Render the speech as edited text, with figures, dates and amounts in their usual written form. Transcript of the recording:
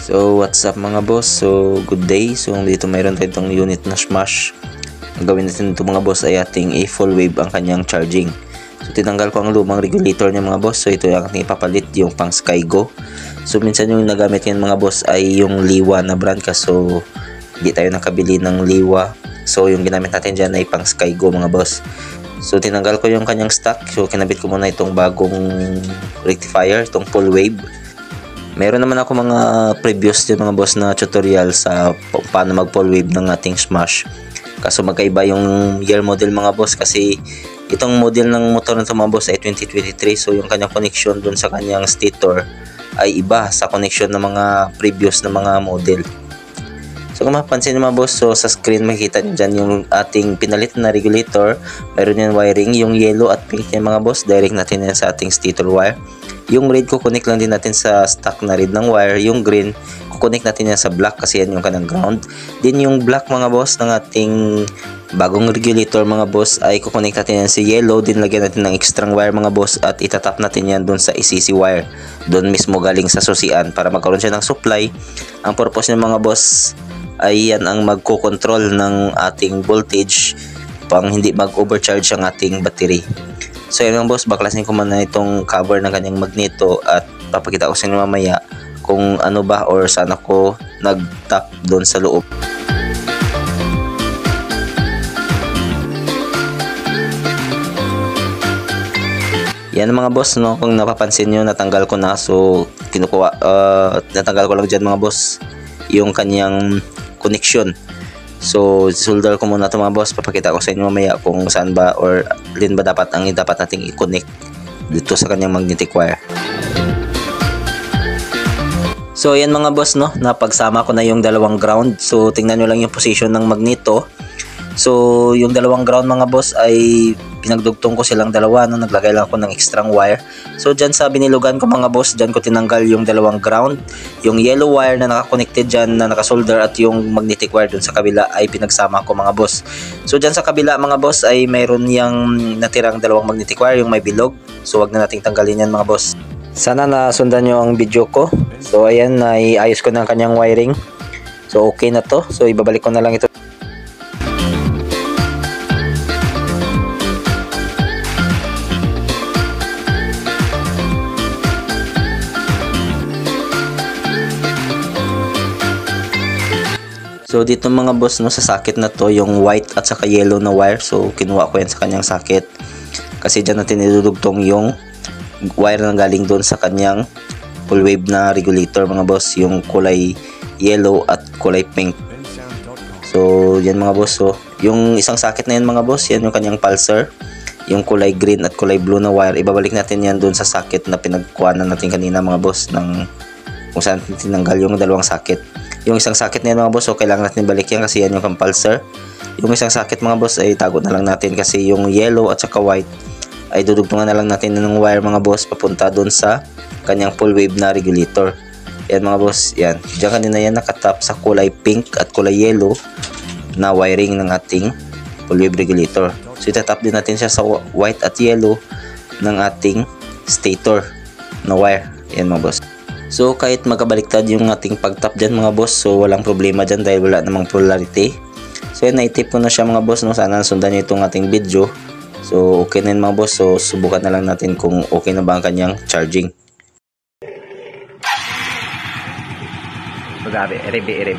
So what's up mga boss, so good day. So dito mayroon tayo itong unit na smash. Ang gawin natin ito mga boss ay ating full wave ang kanyang charging. So tinanggal ko ang lumang regulator niya mga boss. So ito yung ating ipapalit, yung pang Skygo. So minsan yung nagamit yan mga boss ay yung Liwa na brand, kaso hindi tayo nakabili ng Liwa. So yung ginamit natin dyan ay pang Skygo mga boss. So tinanggal ko yung kanyang stock. So kinabit ko muna itong bagong rectifier, itong full wave. Meron naman ako mga previous din mga boss na tutorial sa paano mag full wave ng ating smash. Kaso magkaiba yung year model mga boss, kasi itong model ng motor na ito mga boss ay 2023. So yung kanyang connection dun sa kanyang stator ay iba sa connection ng mga previous na mga model. So kung mapapansin nyo mga boss, so sa screen makikita nyo dyan yung ating pinalit na regulator. Mayroon yung wiring, yung yellow at pink niya mga boss, direct natin yan sa ating stator wire. Yung red kukonek lang din natin sa stock na red ng wire. Yung green kukonek natin yan sa black kasi yan yung kanang ground. Din yung black mga boss ng ating bagong regulator mga boss ay kukonek natin yan sa yellow. Din lagyan natin ng extra wire mga boss at itatap natin yan dun sa ECC wire. Doon mismo galing sa susian para magkaroon siya ng supply. Ang purpose niya mga boss ay yan ang magko-control ng ating voltage pang hindi mag-overcharge ang ating battery. So yun mga boss, baklasin ko muna itong cover ng kanyang magneto at papakita ko sa inyo mamaya kung ano ba or saan ako nag-tap doon sa loob. Yan mga boss, no, kung napapansin nyo natanggal ko na. So natanggal ko lang dyan mga boss yung kanyang connection. So solder ko muna ito mga boss, papakita ko sa inyo mamaya kung saan ba or alin ba dapat nating i-connect dito sa kanyang magnetic wire. So yan mga boss, no, napagsama ko na yung dalawang ground. So tingnan nyo lang yung position ng magneto. So yung dalawang ground mga boss ay pinagdugtong ko silang dalawa, no, naglagay lang ako ng extra wire. So dyan sa binilugan ko mga boss, dyan ko tinanggal yung dalawang ground. Yung yellow wire na nakakonected dyan na nakasolder at yung magnetic wire dun sa kabila ay pinagsama ko mga boss. So dyan sa kabila mga boss ay mayroon yung natirang dalawang magnetic wire, yung may bilog. So wag na nating tanggalin yan mga boss. Sana nasundan nyo ang video ko. So ayan, ayos ko na ang kanyang wiring. So okay na to. So ibabalik ko na lang ito. So dito mga boss, no, sa socket na to, yung white at saka yellow na wire. So kinuha ko yan sa kanyang socket kasi dyan natin idudugtong yung wire na galing doon sa kanyang full wave na regulator mga boss, yung kulay yellow at kulay pink. So yan mga boss, so yung isang socket na yan mga boss, yan yung kanyang pulsar, yung kulay green at kulay blue na wire. Ibabalik natin yan doon sa socket na pinagkuhanan natin kanina mga boss, ng kung saan tinanggal yung dalawang socket. Yung isang socket na yan mga boss, so kailangan natin balik yan kasi yan yung compulsor. Yung isang socket mga boss ay tago na lang natin kasi yung yellow at saka white ay dudugtungan na lang natin ng wire mga boss papunta doon sa kanyang full wave na regulator. Yan mga boss, yan. Diyan kanina yan nakatap sa kulay pink at kulay yellow na wiring ng ating full wave regulator. So itatap din natin siya sa white at yellow ng ating stator na wire. Yan mga boss. So kahit magkabaliktad yung ating pagtap dyan mga boss, so walang problema dyan dahil wala namang polarity. So yan, naitip ko na siya mga boss, no. Sana sundan nyo itong ating video. So okay na yun mga boss, so subukan na lang natin kung okay na ba ang kanyang charging. Magabi, erib.